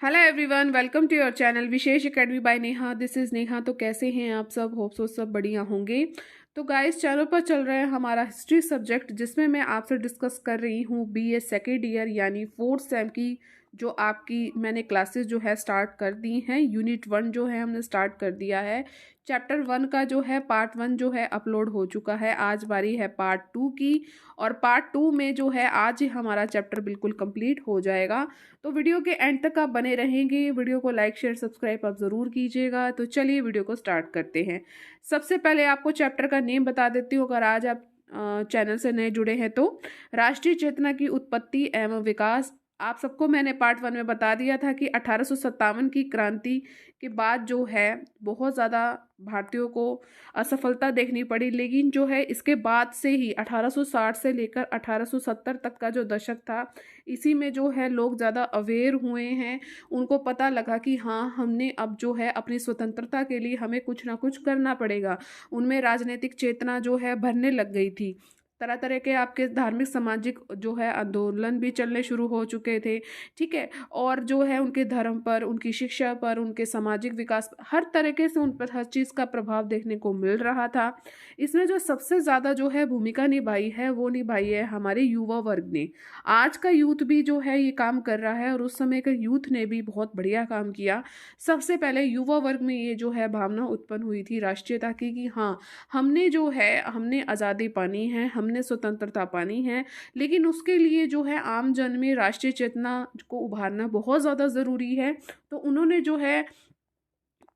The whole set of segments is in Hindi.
Hello everyone, welcome to your channel Vishesh Academy by Neha. This is Neha. तो कैसे हैं आप सब? होप सो सब बढ़िया होंगे। तो गाइस, चैनल पर चल रहा है हमारा हिस्ट्री सब्जेक्ट, जिसमें मैं आपसे डिस्कस कर रही हूँ बीए सेकेंड ईयर यानी फोर्थ सेम की जो आपकी मैंने क्लासेस जो है स्टार्ट कर दी हैं। यूनिट 1 जो है हमने स्टार्ट कर दिया है। चैप्टर 1 का जो है पार्ट 1 जो है अपलोड हो चुका है। आज बारी है पार्ट 2 की, और पार्ट 2 में जो है आज ही हमारा चैप्टर बिल्कुल कंप्लीट हो जाएगा। तो वीडियो के एंड तक आप बने रहेंगे। वीडियो को लाइक शेयर सब्सक्राइब आप ज़रूर कीजिएगा। तो चलिए वीडियो को स्टार्ट करते हैं। सबसे पहले आपको चैप्टर का नेम बता देती हूँ, अगर आज आप चैनल से नए जुड़े हैं तो। राष्ट्रीय चेतना की उत्पत्ति एवं विकास। आप सबको मैंने पार्ट 1 में बता दिया था कि 1857 की क्रांति के बाद जो है बहुत ज़्यादा भारतीयों को असफलता देखनी पड़ी, लेकिन जो है इसके बाद से ही 1860 से लेकर 1870 तक का जो दशक था, इसी में जो है लोग ज़्यादा अवेयर हुए हैं। उनको पता लगा कि हाँ, हमने अब जो है अपनी स्वतंत्रता के लिए हमें कुछ ना कुछ करना पड़ेगा। उनमें राजनीतिक चेतना जो है भरने लग गई थी। तरह तरह के आपके धार्मिक सामाजिक जो है आंदोलन भी चलने शुरू हो चुके थे। ठीक है। और जो है उनके धर्म पर, उनकी शिक्षा पर, उनके सामाजिक विकास पर, हर तरीके से उन पर हर चीज़ का प्रभाव देखने को मिल रहा था। इसमें जो सबसे ज़्यादा जो है भूमिका निभाई है वो निभाई है हमारे युवा वर्ग ने। आज का यूथ भी जो है ये काम कर रहा है, और उस समय का यूथ ने भी बहुत बढ़िया काम किया। सबसे पहले युवा वर्ग में ये जो है भावना उत्पन्न हुई थी राष्ट्रीयता की कि हाँ, हमने जो है हमने आज़ादी पानी है, हमने स्वतंत्रता पानी है, लेकिन उसके लिए जो है आम जन में राष्ट्रीय चेतना को उभारना बहुत ज़्यादा ज़रूरी है। तो उन्होंने जो है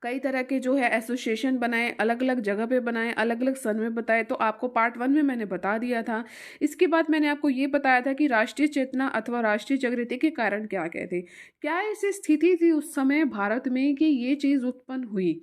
कई तरह के जो है एसोसिएशन बनाए, अलग अलग जगह पे बनाए, अलग अलग सन में बताए। तो आपको पार्ट 1 में मैंने बता दिया था। इसके बाद मैंने आपको ये बताया था कि राष्ट्रीय चेतना अथवा राष्ट्रीय जागृति के कारण क्या क्या थे। क्या ऐसी स्थिति थी उस समय भारत में कि ये चीज़ उत्पन्न हुई?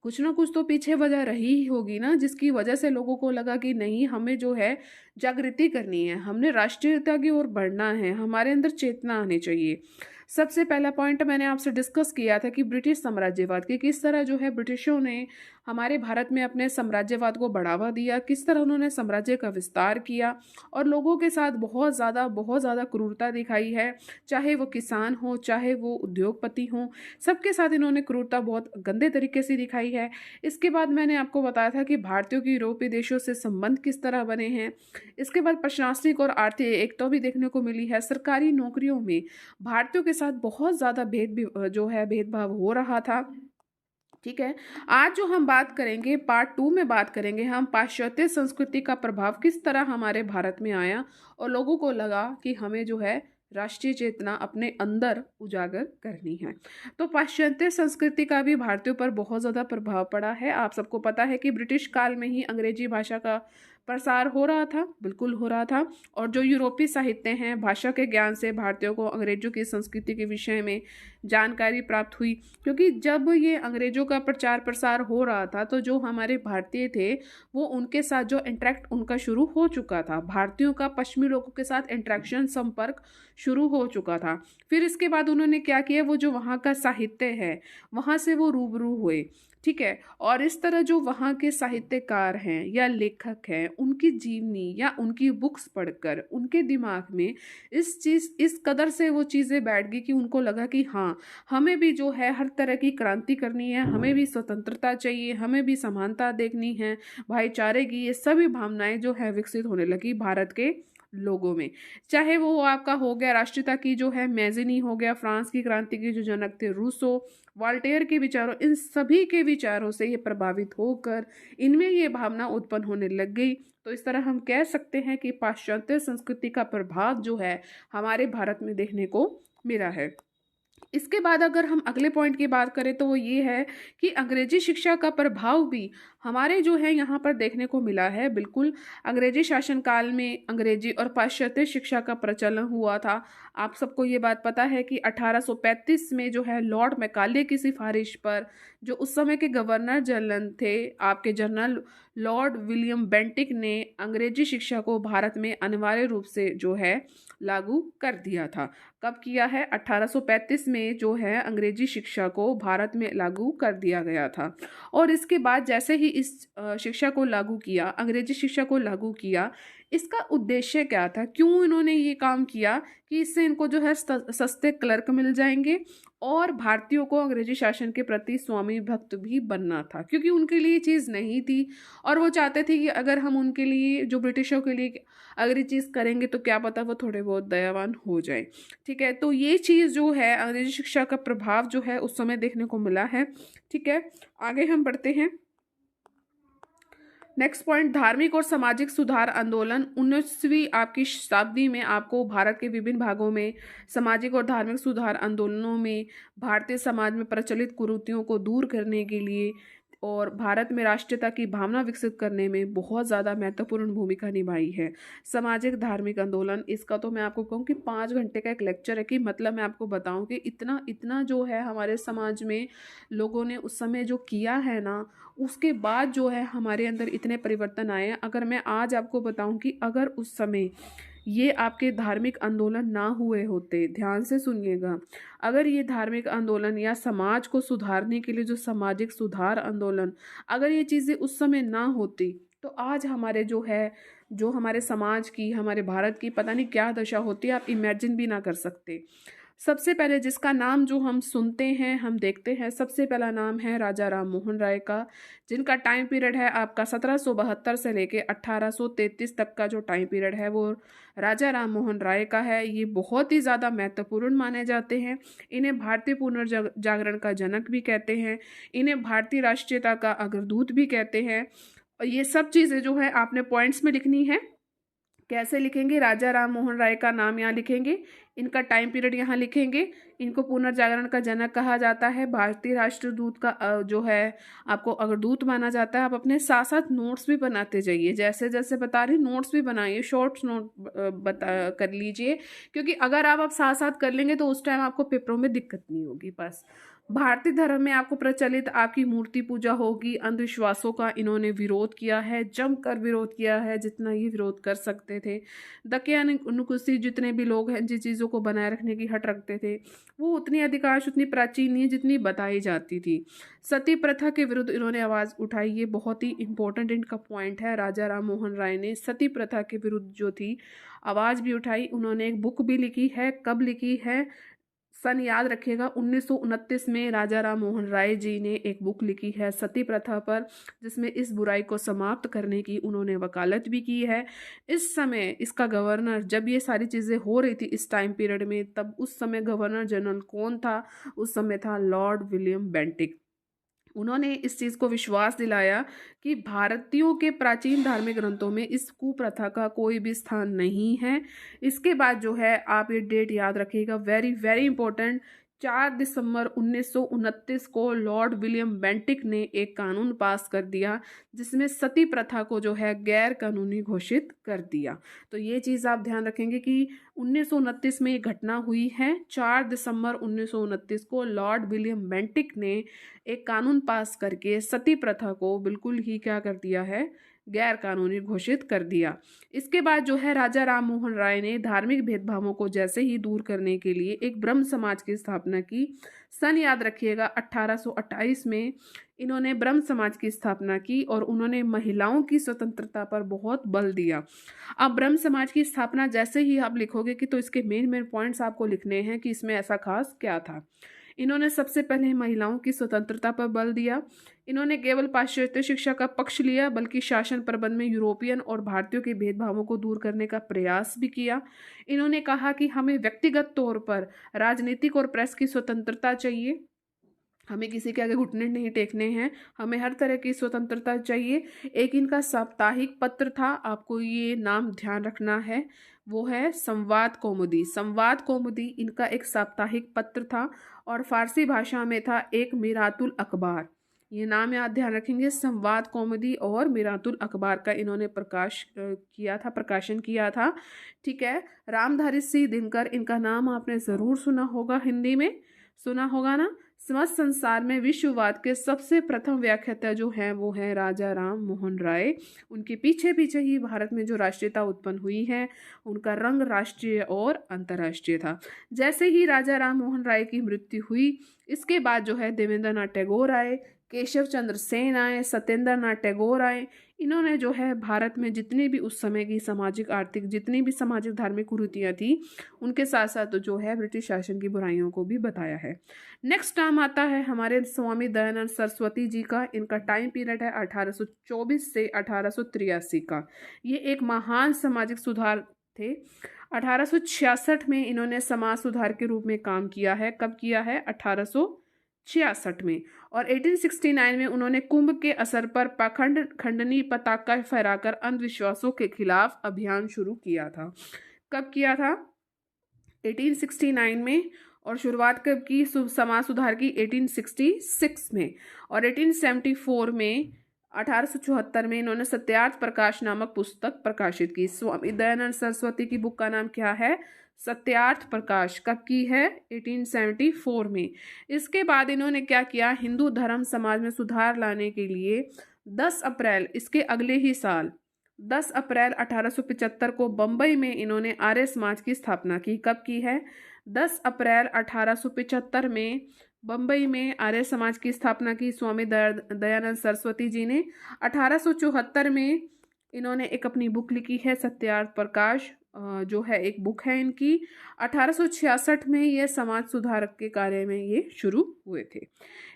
कुछ ना कुछ तो पीछे वजह रही ही होगी ना, जिसकी वजह से लोगों को लगा कि नहीं, हमें जो है जागृति करनी है, हमने राष्ट्रीयता की ओर बढ़ना है, हमारे अंदर चेतना आनी चाहिए। सबसे पहला पॉइंट मैंने आपसे डिस्कस किया था कि ब्रिटिश साम्राज्यवाद की किस तरह जो है ब्रिटिशों ने हमारे भारत में अपने साम्राज्यवाद को बढ़ावा दिया, किस तरह उन्होंने साम्राज्य का विस्तार किया और लोगों के साथ बहुत ज़्यादा क्रूरता दिखाई है। चाहे वो किसान हो, चाहे वो उद्योगपति हो, सबके साथ इन्होंने क्रूरता बहुत गंदे तरीके से दिखाई है। इसके बाद मैंने आपको बताया था कि भारतीयों की यूरोपीय देशों से संबंध किस तरह बने हैं। इसके बाद प्रशासनिक और आर्थिक एकता भी देखने को मिली है। सरकारी नौकरियों में भारतीयों के साथ बहुत ज़्यादा भेदभाव हो रहा था। ठीक है। आज जो हम बात करेंगे, पार्ट 2 में बात करेंगे हम पाश्चात्य संस्कृति का प्रभाव किस तरह हमारे भारत में आया और लोगों को लगा कि हमें जो है राष्ट्रीय चेतना अपने अंदर उजागर करनी है। तो पाश्चात्य संस्कृति का भी भारतीयों पर बहुत ज़्यादा प्रभाव पड़ा है। आप सबको पता है कि ब्रिटिश काल में ही अंग्रेजी भाषा का प्रसार हो रहा था, बिल्कुल हो रहा था। और जो यूरोपीय साहित्य हैं, भाषा के ज्ञान से भारतीयों को अंग्रेजों की संस्कृति के विषय में जानकारी प्राप्त हुई। क्योंकि जब ये अंग्रेजों का प्रचार प्रसार हो रहा था, तो जो हमारे भारतीय थे वो उनके साथ जो इंटरेक्ट उनका शुरू हो चुका था, भारतीयों का पश्चिमी लोगों के साथ इंटरेक्शन, संपर्क शुरू हो चुका था। फिर इसके बाद उन्होंने क्या किया, वो जो वहाँ का साहित्य है वहाँ से वो रूबरू हुए। ठीक है। और इस तरह जो वहाँ के साहित्यकार हैं या लेखक हैं, उनकी जीवनी या उनकी बुक्स पढ़कर उनके दिमाग में इस कदर से वो चीज़ें बैठ गई कि उनको लगा कि हाँ, हमें भी जो है हर तरह की क्रांति करनी है, हमें भी स्वतंत्रता चाहिए, हमें भी समानता देखनी है, भाईचारे की, ये सभी भावनाएं जो है विकसित होने लगी भारत के लोगों में। चाहे वो आपका हो गया राष्ट्रीयता की जो है मैजिनी, हो गया फ्रांस की क्रांति के जो जनक थे रूसो, वाल्टेयर के विचारों, इन सभी के विचारों से ये प्रभावित होकर इनमें ये भावना उत्पन्न होने लग गई। तो इस तरह हम कह सकते हैं कि पाश्चात्य संस्कृति का प्रभाव जो है हमारे भारत में देखने को मिला है। इसके बाद अगर हम अगले पॉइंट की बात करें तो वो ये है कि अंग्रेजी शिक्षा का प्रभाव भी हमारे जो है यहाँ पर देखने को मिला है। बिल्कुल, अंग्रेजी शासनकाल में अंग्रेजी और पाश्चात्य शिक्षा का प्रचलन हुआ था। आप सबको ये बात पता है कि 1835 में जो है लॉर्ड मैकाले की सिफारिश पर, जो उस समय के गवर्नर जनरल थे, आपके जनरल लॉर्ड विलियम बेंटिक ने अंग्रेजी शिक्षा को भारत में अनिवार्य रूप से जो है लागू कर दिया था। कब किया है? 1835 में जो है अंग्रेजी शिक्षा को भारत में लागू कर दिया गया था। और इसके बाद जैसे ही इस शिक्षा को लागू किया, अंग्रेजी शिक्षा को लागू किया, इसका उद्देश्य क्या था, क्यों इन्होंने ये काम किया कि इससे इनको जो है सस्ते क्लर्क मिल जाएंगे और भारतीयों को अंग्रेजी शासन के प्रति स्वामी भक्त भी बनना था, क्योंकि उनके लिए चीज़ नहीं थी और वो चाहते थे कि अगर हम उनके लिए, जो ब्रिटिशों के लिए अगर ये चीज़ करेंगे तो क्या पता वो थोड़े बहुत दयावान हो जाए। ठीक है, तो ये चीज़ जो है अंग्रेजी शिक्षा का प्रभाव जो है उस समय देखने को मिला है। ठीक है, आगे हम बढ़ते हैं। नेक्स्ट पॉइंट, धार्मिक और सामाजिक सुधार आंदोलन। 19वीं आपकी शताब्दी में आपको भारत के विभिन्न भागों में सामाजिक और धार्मिक सुधार आंदोलनों में भारतीय समाज में प्रचलित कुरीतियों को दूर करने के लिए और भारत में राष्ट्रीयता की भावना विकसित करने में बहुत ज़्यादा महत्वपूर्ण भूमिका निभाई है। सामाजिक धार्मिक आंदोलन, इसका तो मैं आपको कहूँ कि 5 घंटे का एक लेक्चर है, कि मतलब मैं आपको बताऊँ कि इतना इतना जो है हमारे समाज में लोगों ने उस समय जो किया है ना, उसके बाद जो है हमारे अंदर इतने परिवर्तन आए। अगर मैं आज आपको बताऊं कि अगर उस समय ये आपके धार्मिक आंदोलन ना हुए होते, ध्यान से सुनिएगा, अगर ये धार्मिक आंदोलन या समाज को सुधारने के लिए जो सामाजिक सुधार आंदोलन, अगर ये चीज़ें उस समय ना होती तो आज हमारे जो है, जो हमारे समाज की, हमारे भारत की पता नहीं क्या दशा होती, आप इमेजिन भी ना कर सकते। सबसे पहले जिसका नाम जो हम सुनते हैं, हम देखते हैं, सबसे पहला नाम है राजा राम मोहन राय का, जिनका टाइम पीरियड है आपका 1772 से लेके 1833 तक का जो टाइम पीरियड है वो राजा राम मोहन राय का है। ये बहुत ही ज़्यादा महत्वपूर्ण माने जाते हैं। इन्हें भारतीय पुनर्जागरण का जनक भी कहते हैं, इन्हें भारतीय राष्ट्रीयता का अग्रदूत भी कहते हैं। और ये सब चीज़ें जो है आपने पॉइंट्स में लिखनी है। कैसे लिखेंगे, राजा राम मोहन राय का नाम यहाँ लिखेंगे, इनका टाइम पीरियड यहाँ लिखेंगे, इनको पुनर्जागरण का जनक कहा जाता है, भारतीय राष्ट्रदूत का जो है आपको अग्रदूत माना जाता है। आप अपने साथ साथ नोट्स भी बनाते जाइए, जैसे जैसे बता रही नोट्स भी बनाइए, शॉर्ट्स नोट बता कर लीजिए, क्योंकि अगर आप साथ साथ कर लेंगे तो उस टाइम आपको पेपरों में दिक्कत नहीं होगी। बस भारतीय धर्म में आपको प्रचलित आपकी मूर्ति पूजा होगी, अंधविश्वासों का इन्होंने विरोध किया है, जमकर विरोध किया है, जितना ये विरोध कर सकते थे। दकियानुकुसी जितने भी लोग हैं जिन चीज़ों को बनाए रखने की हट रखते थे, वो उतनी अधिकांश उतनी प्राचीन नहीं जितनी बताई जाती थी। सती प्रथा के विरुद्ध इन्होंने आवाज़ उठाई, ये बहुत ही इंपॉर्टेंट इनका पॉइंट है। राजा राम मोहन राय ने सती प्रथा के विरुद्ध जो थी आवाज़ भी उठाई, उन्होंने एक बुक भी लिखी है। कब लिखी है, सन याद रखिएगा, 1929 में राजा राम मोहन राय जी ने एक बुक लिखी है सती प्रथा पर, जिसमें इस बुराई को समाप्त करने की उन्होंने वकालत भी की है। इस समय इसका गवर्नर, जब ये सारी चीज़ें हो रही थी इस टाइम पीरियड में, तब उस समय गवर्नर जनरल कौन था, उस समय था लॉर्ड विलियम बेंटिक। उन्होंने इस चीज़ को विश्वास दिलाया कि भारतीयों के प्राचीन धार्मिक ग्रंथों में इस कुप्रथा का कोई भी स्थान नहीं है। इसके बाद जो है आप ये डेट याद रखिएगा, वेरी वेरी इंपॉर्टेंट, 4 दिसंबर 1929 को लॉर्ड विलियम बेंटिक ने एक कानून पास कर दिया जिसमें सती प्रथा को जो है गैर कानूनी घोषित कर दिया। तो ये चीज़ आप ध्यान रखेंगे कि 1929 में ये घटना हुई है। 4 दिसंबर 1929 को लॉर्ड विलियम बेंटिक ने एक कानून पास करके सती प्रथा को बिल्कुल ही क्या कर दिया है, गैर कानूनी घोषित कर दिया। इसके बाद जो है राजा राम मोहन राय ने धार्मिक भेदभावों को जैसे ही दूर करने के लिए एक ब्रह्म समाज की स्थापना की। सन याद रखिएगा 1828 में इन्होंने ब्रह्म समाज की स्थापना की और उन्होंने महिलाओं की स्वतंत्रता पर बहुत बल दिया। अब ब्रह्म समाज की स्थापना जैसे ही आप लिखोगे कि तो इसके मेन मेन पॉइंट्स आपको लिखने हैं कि इसमें ऐसा खास क्या था। इन्होंने सबसे पहले महिलाओं की स्वतंत्रता पर बल दिया। इन्होंने केवल पाश्चात्य शिक्षा का पक्ष लिया बल्कि शासन प्रबंध में यूरोपियन और भारतीयों के भेदभावों को दूर करने का प्रयास भी किया। इन्होंने कहा कि हमें व्यक्तिगत तौर पर राजनीतिक और प्रेस की स्वतंत्रता चाहिए, हमें किसी के आगे घुटने नहीं टेकने हैं, हमें हर तरह की स्वतंत्रता चाहिए। एक इनका साप्ताहिक पत्र था, आपको ये नाम ध्यान रखना है, वो है संवाद कौमुदी। संवाद कौमुदी इनका एक साप्ताहिक पत्र था और फारसी भाषा में था एक मिरातुल अखबार। ये नाम याद ध्यान रखेंगे, संवाद कौमुदी और मिरातुल अखबार का इन्होंने प्रकाशन किया था। ठीक है, रामधारी सिंह दिनकर, इनका नाम आपने ज़रूर सुना होगा, हिंदी में सुना होगा ना। समस्त संसार में विश्ववाद के सबसे प्रथम व्याख्याता जो हैं वो है राजा राम मोहन राय। उनके पीछे पीछे ही भारत में जो राष्ट्रीयता उत्पन्न हुई है उनका रंग राष्ट्रीय और अंतर्राष्ट्रीय था। जैसे ही राजा राम मोहन राय की मृत्यु हुई, इसके बाद जो है देवेंद्र नाथ टैगोर आए, केशव चंद्र सेन आए, सत्येंद्र नाथ टैगोर आए। इन्होंने जो है भारत में जितनी भी उस समय की सामाजिक आर्थिक जितनी भी सामाजिक धार्मिक कुरीतियाँ थी उनके साथ साथ जो है ब्रिटिश शासन की बुराइयों को भी बताया है। नेक्स्ट नाम आता है हमारे स्वामी दयानंद सरस्वती जी का। इनका टाइम पीरियड है 1824 से 1883 का। ये एक महान सामाजिक सुधार थे। 1866 में इन्होंने समाज सुधार के रूप में काम किया है। कब किया है? 1866 में। और 1869 में उन्होंने कुंभ के असर पर पाखंड खंडनी पताका फहराकर अंधविश्वासों के खिलाफ अभियान शुरू किया था। कब किया था? 1869 में। और शुरुआत कब की समाज सुधार की? 1866 में। और 1874 में 1874 में इन्होंने सत्यार्थ प्रकाश नामक पुस्तक प्रकाशित की। स्वामी दयानंद सरस्वती की बुक का नाम क्या है? सत्यार्थ प्रकाश। कब की है? 1874 में। इसके बाद इन्होंने क्या किया? हिंदू धर्म समाज में सुधार लाने के लिए 10 अप्रैल इसके अगले ही साल 10 अप्रैल 1875 को बम्बई में इन्होंने आर्य समाज की स्थापना की। कब की है? 10 अप्रैल 1875 में बम्बई में आर्य समाज की स्थापना की स्वामी दयानंद सरस्वती जी ने। 1874 में इन्होंने एक अपनी बुक लिखी है सत्यार्थ प्रकाश, जो है एक बुक है इनकी। 1866 में ये समाज सुधार के कार्य में ये शुरू हुए थे।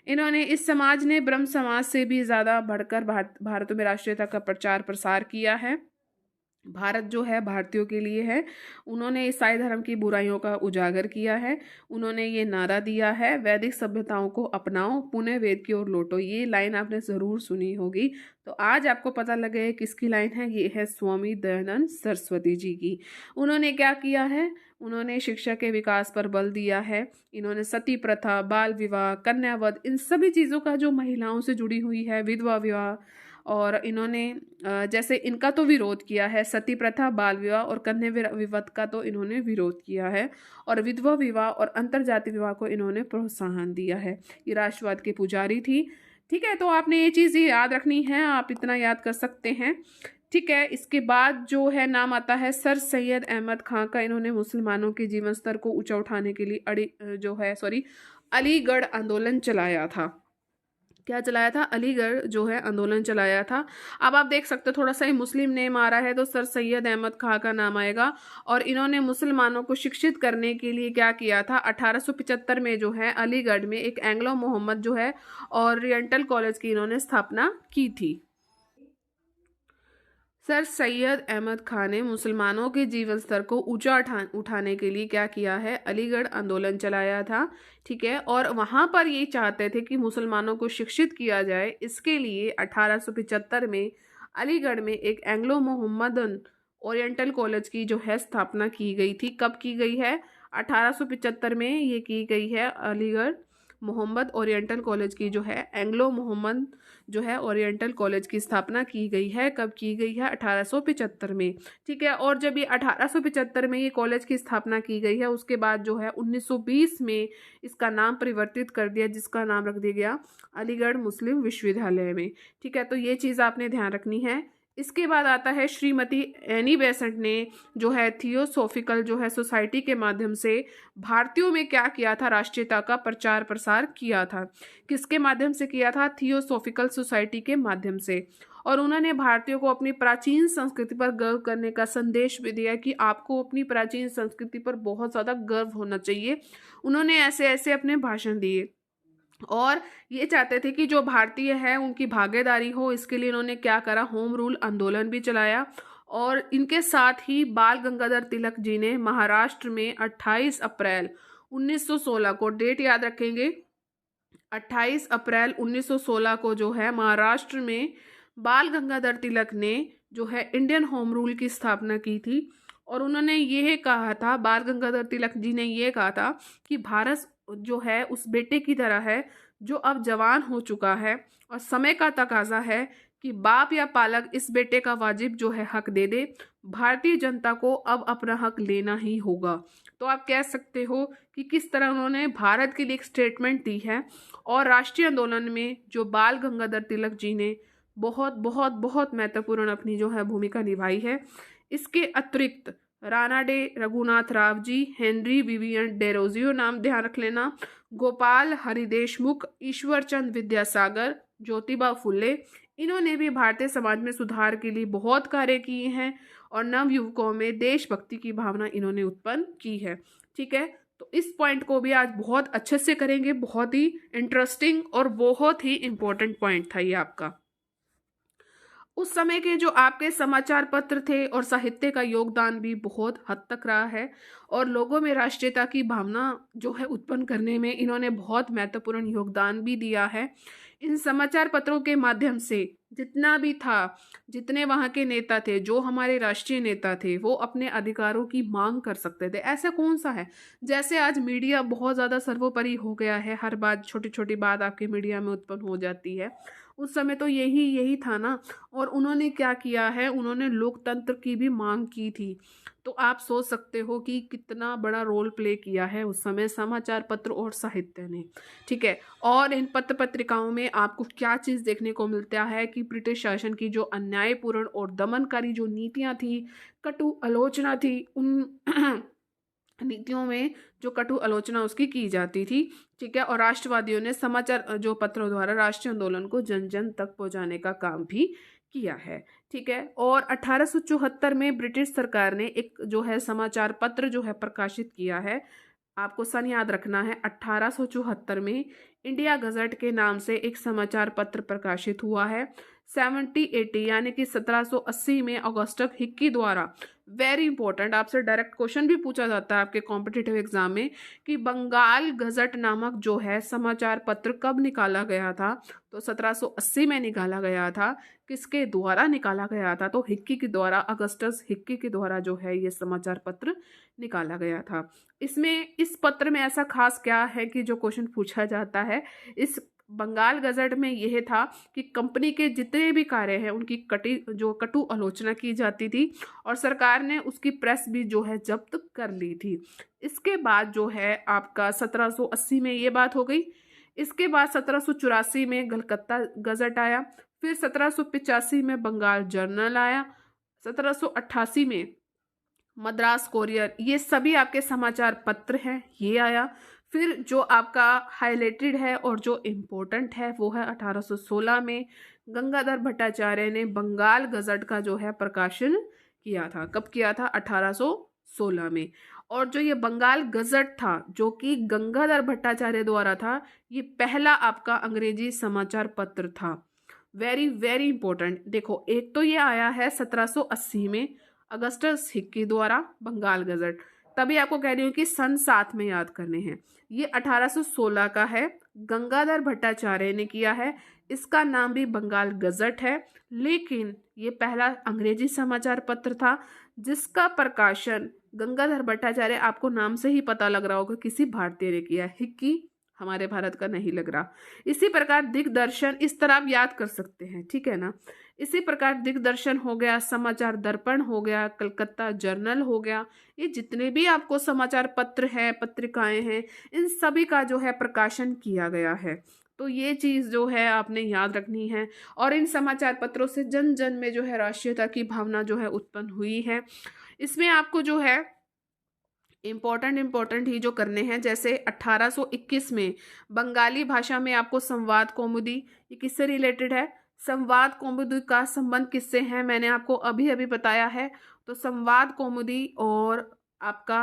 इन्होंने इस समाज ने ब्रह्म समाज से भी ज़्यादा बढ़कर भारत में राष्ट्रीयता का प्रचार प्रसार किया है। भारत जो है भारतीयों के लिए है। उन्होंने ईसाई धर्म की बुराइयों का उजागर किया है। उन्होंने ये नारा दिया है, वैदिक सभ्यताओं को अपनाओ, पुनः वेद की ओर लौटो। ये लाइन आपने ज़रूर सुनी होगी। तो आज आपको पता लगे किसकी लाइन है। ये है स्वामी दयानंद सरस्वती जी की। उन्होंने क्या किया है? उन्होंने शिक्षा के विकास पर बल दिया है। इन्होंने सती प्रथा, बाल विवाह, कन्यावध, इन सभी चीज़ों का जो महिलाओं से जुड़ी हुई है, विधवा विवाह, और इन्होंने जैसे इनका तो विरोध किया है, सती प्रथा, बाल विवाह और कन्या विवाह का तो इन्होंने विरोध किया है, और विधवा विवाह और अंतरजातीय विवाह को इन्होंने प्रोत्साहन दिया है। ये राष्ट्रवाद के पुजारी थी। ठीक है, तो आपने ये चीज़ याद रखनी है, आप इतना याद कर सकते हैं। ठीक है, इसके बाद जो है नाम आता है सर सैयद अहमद खां का। इन्होंने मुसलमानों के जीवन स्तर को ऊंचा उठाने के लिए अलीगढ़ आंदोलन चलाया था। क्या चलाया था? अलीगढ़ जो है आंदोलन चलाया था। अब आप देख सकते हो थोड़ा सा ही मुस्लिम नेम आ रहा है तो सर सैयद अहमद खां का नाम आएगा। और इन्होंने मुसलमानों को शिक्षित करने के लिए क्या किया था? 1875 में जो है अलीगढ़ में एक एंग्लो मोहम्मद जो है ओरिएंटल कॉलेज की इन्होंने स्थापना की थी। सर सैयद अहमद खान ने मुसलमानों के जीवन स्तर को ऊंचा उठाने के लिए क्या किया है? अलीगढ़ आंदोलन चलाया था। ठीक है, और वहाँ पर ये चाहते थे कि मुसलमानों को शिक्षित किया जाए। इसके लिए 1875 में अलीगढ़ में एक एंग्लो मोहम्मदन ओरिएंटल कॉलेज की जो है स्थापना की गई थी। कब की गई है? 1875 में ये की गई है। अलीगढ़ मोहम्मद ओरिएंटल कॉलेज की जो है एंग्लो मोहम्मद जो है ओरिएंटल कॉलेज की स्थापना की गई है। कब की गई है? 1875 में। ठीक है, और जब ये 1875 में ये कॉलेज की स्थापना की गई है उसके बाद जो है 1920 में इसका नाम परिवर्तित कर दिया, जिसका नाम रख दिया गया अलीगढ़ मुस्लिम विश्वविद्यालय में। ठीक है, तो ये चीज़ आपने ध्यान रखनी है। इसके बाद आता है श्रीमती एनी बेसेंट ने जो है थियोसॉफिकल जो है सोसाइटी के माध्यम से भारतीयों में क्या किया था? राष्ट्रीयता का प्रचार प्रसार किया था। किसके माध्यम से किया था? थियोसॉफिकल सोसाइटी के माध्यम से। और उन्होंने भारतीयों को अपनी प्राचीन संस्कृति पर गर्व करने का संदेश भी दिया कि आपको अपनी प्राचीन संस्कृति पर बहुत ज़्यादा गर्व होना चाहिए। उन्होंने ऐसे ऐसे अपने भाषण दिए और ये चाहते थे कि जो भारतीय है उनकी भागीदारी हो। इसके लिए इन्होंने क्या करा? होम रूल आंदोलन भी चलाया। और इनके साथ ही बाल गंगाधर तिलक जी ने महाराष्ट्र में 28 अप्रैल 1916 को, डेट याद रखेंगे, 28 अप्रैल 1916 को जो है महाराष्ट्र में बाल गंगाधर तिलक ने जो है इंडियन होम रूल की स्थापना की थी। और उन्होंने ये कहा था, बाल गंगाधर तिलक जी ने ये कहा था कि भारत जो है उस बेटे की तरह है जो अब जवान हो चुका है और समय का तकाजा है कि बाप या पालक इस बेटे का वाजिब जो है हक दे दे। भारतीय जनता को अब अपना हक लेना ही होगा। तो आप कह सकते हो कि किस तरह उन्होंने भारत के लिए एक स्टेटमेंट दी है। और राष्ट्रीय आंदोलन में जो बाल गंगाधर तिलक जी ने बहुत बहुत बहुत महत्वपूर्ण अपनी जो है भूमिका निभाई है। इसके अतिरिक्त Rana day Raghunath Rao ji, Henry Vivian Derozio नाम ध्यान रख लेना, गोपाल हरि देशमुख, ईश्वर चंद विद्यासागर, ज्योतिबा फुले, इन्होंने भी भारतीय समाज में सुधार के लिए बहुत कार्य किए हैं और नव युवकों में देशभक्ति की भावना इन्होंने उत्पन्न की है। ठीक है, तो इस पॉइंट को भी आज बहुत अच्छे से करेंगे, बहुत ही इंटरेस्टिंग और बहुत ही इंपॉर्टेंट पॉइंट था ये आपका। उस समय के जो आपके समाचार पत्र थे और साहित्य का योगदान भी बहुत हद तक रहा है और लोगों में राष्ट्रीयता की भावना जो है उत्पन्न करने में इन्होंने बहुत महत्वपूर्ण योगदान भी दिया है। इन समाचार पत्रों के माध्यम से जितना भी था, जितने वहाँ के नेता थे, जो हमारे राष्ट्रीय नेता थे, वो अपने अधिकारों की मांग कर सकते थे। ऐसा कौन सा है, जैसे आज मीडिया बहुत ज़्यादा सर्वोपरि हो गया है, हर बात, छोटी छोटी बात आपके मीडिया में उत्पन्न हो जाती है। उस समय तो यही था ना। और उन्होंने क्या किया है, उन्होंने लोकतंत्र की भी मांग की थी। तो आप सोच सकते हो कि कितना बड़ा रोल प्ले किया है उस समय समाचार पत्र और साहित्य ने। ठीक है, और इन पत्र पत्रिकाओं में आपको क्या चीज़ देखने को मिलता है कि ब्रिटिश शासन की जो अन्यायपूर्ण और दमनकारी जो नीतियां थी, कटु आलोचना थी, उन नीतियों में जो कटु आलोचना उसकी की जाती थी। ठीक है, और राष्ट्रवादियों ने समाचार जो पत्रों द्वारा राष्ट्रीय आंदोलन को जन जन तक पहुंचाने का काम भी किया है। ठीक है, और 1874 में ब्रिटिश सरकार ने एक जो है समाचार पत्र जो है प्रकाशित किया है। आपको सन याद रखना है, 1874 में इंडिया गजट के नाम से एक समाचार पत्र प्रकाशित हुआ है। 1780 यानी कि 1780 में ऑगस्टस हिक्की द्वारा, वेरी इंपॉर्टेंट, आपसे डायरेक्ट क्वेश्चन भी पूछा जाता है आपके कॉम्पिटिटिव एग्जाम में कि बंगाल गजट नामक जो है समाचार पत्र कब निकाला गया था। तो 1780 में निकाला गया था। किसके द्वारा निकाला गया था? तो हिक्की के द्वारा, अगस्टस हिक्की के द्वारा जो है ये समाचार पत्र निकाला गया था। इसमें, इस पत्र में ऐसा खास क्या है कि जो क्वेश्चन पूछा जाता है, इस बंगाल गजट में यह था कि कंपनी के जितने भी कार्य हैं उनकी कटु आलोचना की जाती थी और सरकार ने उसकी प्रेस भी जो है जब्त कर ली थी। इसके बाद जो है आपका 1780 में ये बात हो गई। इसके बाद 1784 में कलकत्ता गजट आया, फिर 1785 में बंगाल जर्नल आया, 1788 में मद्रास कोरियर, ये सभी आपके समाचार पत्र हैं, ये आया। फिर जो आपका हाईलाइटेड है और जो इम्पोर्टेंट है वो है 1816 में गंगाधर भट्टाचार्य ने बंगाल गजट का जो है प्रकाशन किया था। कब किया था? 1816 में। और जो ये बंगाल गजट था जो कि गंगाधर भट्टाचार्य द्वारा था, ये पहला आपका अंग्रेजी समाचार पत्र था। Very very important. देखो, एक तो ये आया है 1780 में अगस्टस हिक्की द्वारा बंगाल गजट, तभी आपको कह रही हूँ कि सन 7 में याद करने हैं। ये 1816 का है, गंगाधर भट्टाचार्य ने किया है, इसका नाम भी बंगाल गजट है, लेकिन ये पहला अंग्रेजी समाचार पत्र था जिसका प्रकाशन गंगाधर भट्टाचार्य, आपको नाम से ही पता लग रहा होगा किसी भारतीय ने किया। हिक्की हमारे भारत का नहीं लग रहा। इसी प्रकार दिग्दर्शन, इस तरह आप याद कर सकते हैं, ठीक है ना। इसी प्रकार दिग्दर्शन हो गया, समाचार दर्पण हो गया, कलकत्ता जर्नल हो गया, ये जितने भी आपको समाचार पत्र हैं, पत्रिकाएं हैं, इन सभी का जो है प्रकाशन किया गया है। तो ये चीज़ जो है आपने याद रखनी है। और इन समाचार पत्रों से जन जन में जो है राष्ट्रीयता की भावना जो है उत्पन्न हुई है। इसमें आपको जो है इम्पोर्टेंट ही जो करने हैं, जैसे 1821 में बंगाली भाषा में आपको संवाद कौमुदी, ये किससे रिलेटेड है? संवाद कौमुदी का संबंध किससे है मैंने आपको अभी अभी बताया है। तो संवाद कौमुदी और आपका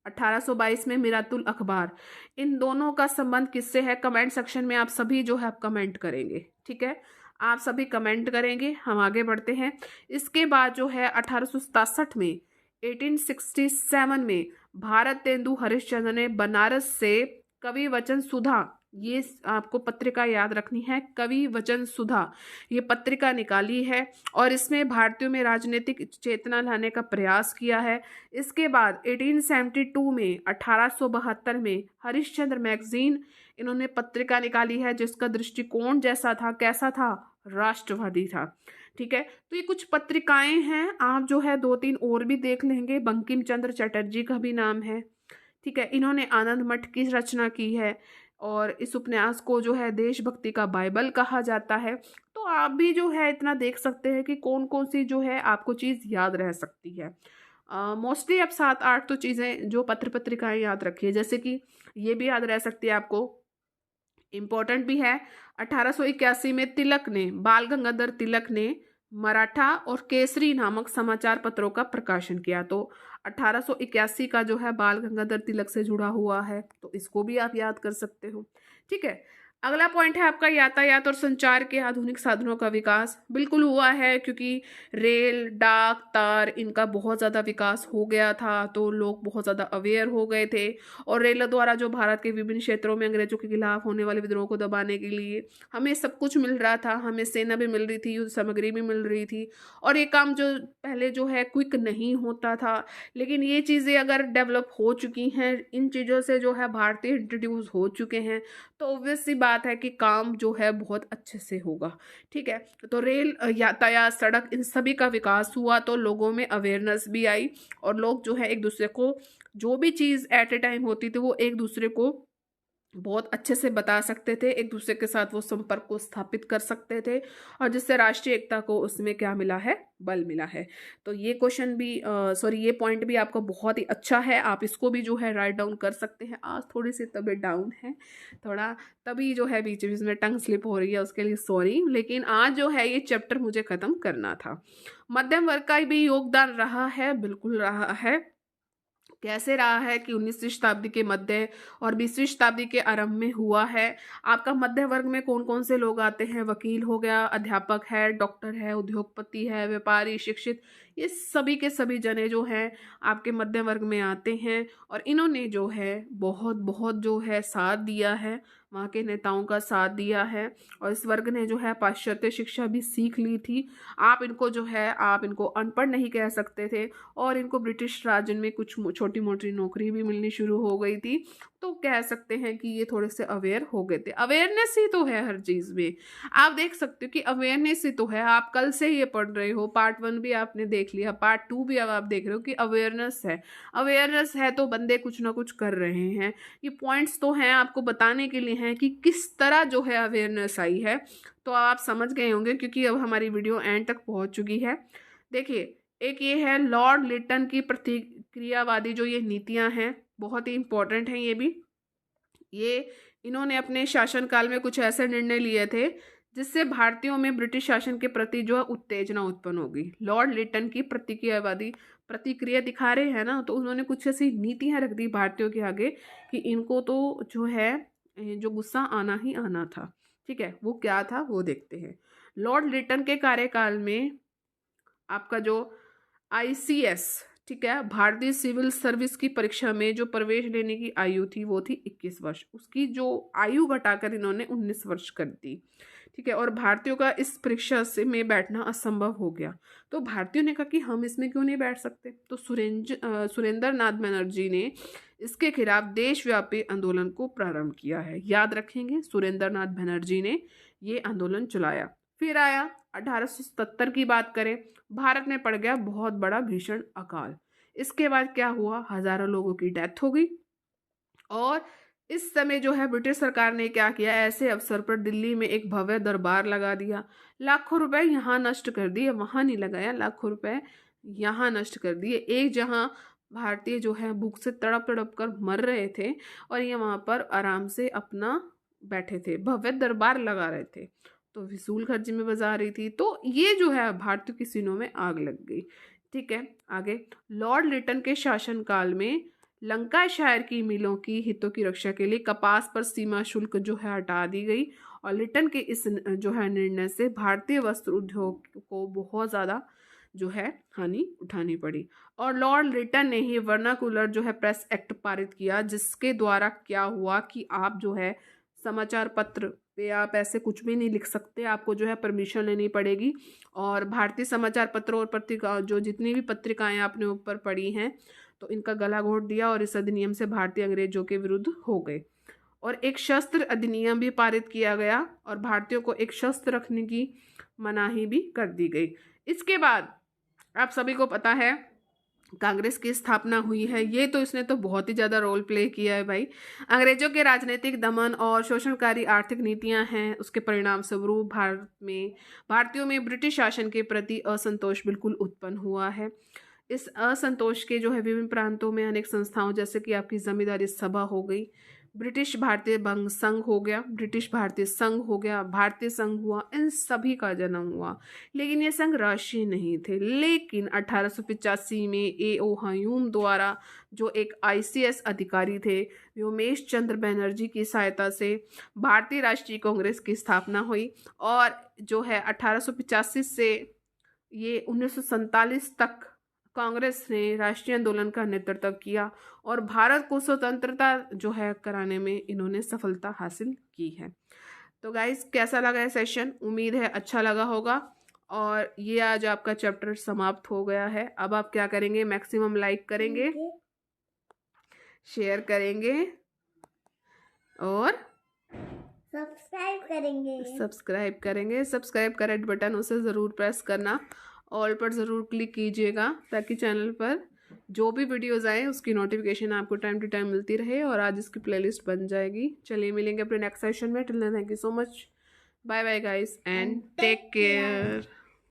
1822 में मिरातुल अखबार, इन दोनों का संबंध किससे है? कमेंट सेक्शन में आप सभी जो है आप कमेंट करेंगे, ठीक है, आप सभी कमेंट करेंगे। हम आगे बढ़ते हैं। इसके बाद जो है 1867 में 1867 में भारत तेंदु हरिश्चंद्र ने बनारस से कवि वचन सुधा, ये आपको पत्रिका याद रखनी है, कवि वचन सुधा, ये पत्रिका निकाली है और इसमें भारतीयों में राजनीतिक चेतना लाने का प्रयास किया है। इसके बाद 1872 में 1872 में हरिश्चंद्र मैगजीन, इन्होंने पत्रिका निकाली है जिसका दृष्टिकोण जैसा था, कैसा था? राष्ट्रवादी था। ठीक है, तो ये कुछ पत्रिकाएं हैं, आप जो है 2-3 और भी देख लेंगे। बंकिम चंद्र चटर्जी का भी नाम है, ठीक है, इन्होंने आनंद मठ की रचना की है और इस उपन्यास को जो है देशभक्ति का बाइबल कहा जाता है। तो तो आप भी जो है इतना देख सकते हैं कि कौन कौन सी जो है आपको चीज़ याद रह सकती है। मोस्टली आप 7-8 तो चीज़ें जो पत्र पत्रिकाएं याद रखिए, जैसे कि ये भी याद रह सकती है आपको, इम्पोर्टेंट भी है। 1881 में तिलक ने, बाल गंगाधर तिलक ने मराठा और केसरी नामक समाचार पत्रों का प्रकाशन किया। तो 1881 का जो है बाल गंगाधर तिलक से जुड़ा हुआ है, तो इसको भी आप याद कर सकते हो। ठीक है। अगला पॉइंट है आपका यातायात और संचार के आधुनिक साधनों का विकास। बिल्कुल हुआ है, क्योंकि रेल, डाक, तार, इनका बहुत ज़्यादा विकास हो गया था, तो लोग बहुत ज़्यादा अवेयर हो गए थे। और रेल द्वारा जो भारत के विभिन्न क्षेत्रों में अंग्रेजों के खिलाफ होने वाले विद्रोह को दबाने के लिए हमें सब कुछ मिल रहा था। हमें सेना भी मिल रही थी, युद्ध सामग्री भी मिल रही थी, और ये काम जो पहले जो है क्विक नहीं होता था, लेकिन ये चीज़ें अगर डेवलप हो चुकी हैं, इन चीज़ों से जो है भारतीय इंट्रोड्यूस हो चुके हैं, तो ऑब्वियस सी बात है कि काम जो है बहुत अच्छे से होगा। ठीक है। तो रेल, यातायात, सड़क, इन सभी का विकास हुआ, तो लोगों में अवेयरनेस भी आई, और लोग जो है एक दूसरे को जो भी चीज़ एट ए टाइम होती थी वो एक दूसरे को बहुत अच्छे से बता सकते थे, एक दूसरे के साथ वो संपर्क को स्थापित कर सकते थे, और जिससे राष्ट्रीय एकता को उसमें क्या मिला है, बल मिला है। तो ये क्वेश्चन भी ये पॉइंट भी आपका बहुत ही अच्छा है, आप इसको भी जो है राइट डाउन कर सकते हैं। आज थोड़ी सी तबीयत डाउन है, थोड़ा तभी जो है बीच बीच में टंग स्लिप हो रही है, उसके लिए सॉरी, लेकिन आज जो है ये चैप्टर मुझे ख़त्म करना था। मध्यम वर्ग का भी योगदान रहा है, बिल्कुल रहा है। कैसे रहा है कि 19वीं शताब्दी के मध्य और 20वीं शताब्दी के आरंभ में हुआ है। आपका मध्य वर्ग में कौन कौन से लोग आते हैं? वकील हो गया, अध्यापक है, डॉक्टर है, उद्योगपति है, व्यापारी, शिक्षित, ये सभी के सभी जने जो हैं आपके मध्य वर्ग में आते हैं, और इन्होंने जो है बहुत बहुत जो है साथ दिया है, वहाँ के नेताओं का साथ दिया है, और इस वर्ग ने जो है पाश्चात्य शिक्षा भी सीख ली थी। आप इनको जो है, आप इनको अनपढ़ नहीं कह सकते थे, और इनको ब्रिटिश राज में कुछ छोटी मोटी नौकरी भी मिलनी शुरू हो गई थी, तो कह सकते हैं कि ये थोड़े से अवेयर हो गए थे। अवेयरनेस ही तो है हर चीज़ में, आप देख सकते हो कि अवेयरनेस ही तो है। आप कल से ये पढ़ रहे हो, पार्ट 1 भी आपने देख लिया, पार्ट 2 भी अब आप देख रहे हो कि अवेयरनेस है। अवेयरनेस है तो बंदे कुछ ना कुछ कर रहे हैं। ये पॉइंट्स तो हैं आपको बताने के लिए हैं कि किस तरह जो है अवेयरनेस आई है, तो आप समझ गए होंगे, क्योंकि अब हमारी वीडियो एंड तक पहुंच चुकी है। देखिए, एक ये है लॉर्ड लिटन की प्रतिक्रियावादी जो ये नीतियां हैं, बहुत ही इंपॉर्टेंट हैं ये भी। ये इन्होंने अपने शासनकाल में कुछ ऐसे निर्णय लिए थे जिससे भारतीयों में ब्रिटिश शासन के प्रति जो है उत्तेजना उत्पन्न होगी। लॉर्ड लिटन की प्रतिक्रियावादी प्रतिक्रिया दिखा रहे हैं ना, तो उन्होंने कुछ ऐसी नीतियां रख दी भारतीयों के आगे कि इनको तो जो है जो गुस्सा आना ही आना था। ठीक है, वो क्या था वो देखते हैं। लॉर्ड लिटन के कार्यकाल में आपका जो ICS, ठीक है, भारतीय सिविल सर्विस की परीक्षा में जो प्रवेश लेने की आयु थी वो थी 21 वर्ष, उसकी जो आयु घटाकर इन्होंने 19 वर्ष कर दी। ठीक है, और भारतीयों का इस परीक्षा से में बैठना असंभव हो गया, तो भारतीयों ने कहा कि हम इसमें क्यों नहीं बैठ सकते। तो सुरेंद्र नाथ बनर्जी ने इसके खिलाफ देशव्यापी आंदोलन को प्रारंभ किया है। याद रखेंगे, सुरेंद्र नाथ बनर्जी ने ये आंदोलन चलाया। फिर आया 1877 की बात करें, भारत में पड़ गया बहुत बड़ा भीषण अकाल। इसके बाद क्या हुआ, हजारों लोगों की डेथ हो गई, और इस समय जो है ब्रिटिश सरकार ने क्या किया, ऐसे अवसर पर दिल्ली में एक भव्य दरबार लगा दिया। लाखों रुपए यहाँ नष्ट कर दिए, वहाँ नहीं लगाया, लाखों रुपए यहाँ नष्ट कर दिए। एक जहाँ भारतीय जो है भूख से तड़प तड़प कर मर रहे थे, और ये वहाँ पर आराम से अपना बैठे थे, भव्य दरबार लगा रहे थे, तो फिजूल खर्ची में बजा रही थी। तो ये जो है भारतीयों की सीनों में आग लग गई। ठीक है, आगे लॉर्ड लिटन के शासनकाल में लंकाशायर की मिलों की हितों की रक्षा के लिए कपास पर सीमा शुल्क जो है हटा दी गई, और लिटन के इस जो है निर्णय से भारतीय वस्त्र उद्योग को बहुत ज़्यादा जो है हानि उठानी पड़ी। और लॉर्ड लिटन ने ही वर्नाकुलर जो है प्रेस एक्ट पारित किया, जिसके द्वारा क्या हुआ कि आप जो है समाचार पत्र पे आप ऐसे कुछ भी नहीं लिख सकते, आपको जो है परमिशन लेनी पड़ेगी। और भारतीय समाचार पत्रों और पत्रिका जो जितनी भी पत्रिकाएं आपने ऊपर पढ़ी हैं, तो इनका गला घोट दिया, और इस अधिनियम से भारतीय अंग्रेजों के विरुद्ध हो गए। और एक शस्त्र अधिनियम भी पारित किया गया, और भारतीयों को एक शस्त्र रखने की मनाही भी कर दी गई। इसके बाद आप सभी को पता है कांग्रेस की स्थापना हुई है। ये तो इसने तो बहुत ही ज़्यादा रोल प्ले किया है भाई। अंग्रेजों के राजनीतिक दमन और शोषणकारी आर्थिक नीतियां हैं, उसके परिणाम स्वरूप भारतीयों में ब्रिटिश शासन के प्रति असंतोष बिल्कुल उत्पन्न हुआ है। इस असंतोष के जो है विभिन्न प्रांतों में अनेक संस्थाओं, जैसे कि आपकी जमींदारी सभा हो गई, ब्रिटिश भारतीय बंग संघ हो गया, ब्रिटिश भारतीय संघ हो गया, भारतीय संघ हुआ, इन सभी का जन्म हुआ। लेकिन ये संघ राष्ट्रीय नहीं थे। लेकिन 1885 में ए.ओ. हयूम द्वारा, जो एक आईसीएस अधिकारी थे, व्योमेश चंद्र बनर्जी की सहायता से भारतीय राष्ट्रीय कांग्रेस की स्थापना हुई। और जो है 1885 से ये 1947 तक कांग्रेस ने राष्ट्रीय आंदोलन का नेतृत्व किया और भारत को स्वतंत्रता जो है कराने में इन्होंने सफलता हासिल की है। तो गाइस, कैसा लगा ये सेशन? उम्मीद है अच्छा लगा होगा। और ये आज आपका चैप्टर समाप्त हो गया है। अब आप क्या करेंगे? मैक्सिमम लाइक करेंगे, शेयर करेंगे और सब्सक्राइब करेंगे। सब्सक्राइब का रेड बटन उसे ज़रूर प्रेस करना, ऑल पर ज़रूर क्लिक कीजिएगा, ताकि चैनल पर जो भी वीडियोज़ आए उसकी नोटिफिकेशन आपको टाइम टू टाइम मिलती रहे। और आज इसकी प्लेलिस्ट बन जाएगी। चलिए मिलेंगे अपने नेक्स्ट सेशन में। Till then, thank you so much. Bye bye guys and take care.